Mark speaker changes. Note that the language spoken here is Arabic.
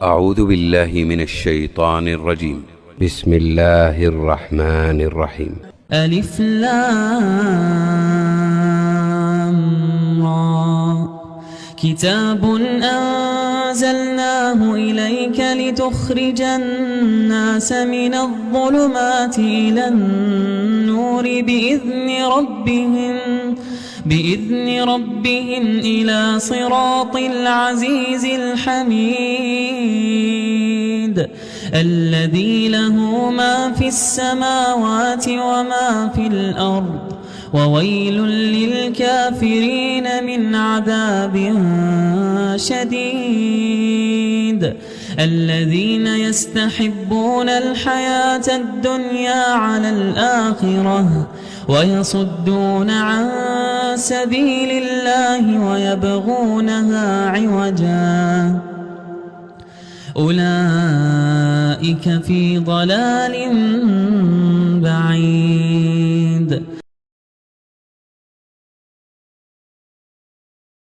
Speaker 1: أعوذ بالله من الشيطان الرجيم. بسم الله الرحمن الرحيم.
Speaker 2: ألف لام را. كتاب أنزلناه إليك لتخرج الناس من الظلمات إلى النور بإذن ربهم إلى صراط العزيز الحميد الذي له ما في السماوات وما في الأرض وويل للكافرين من عذاب شديد الذين يستحبون الحياة الدنيا على الآخرة ويصدون عن سبيل الله ويبغونها عوجا أولئك في ضلال بعيد.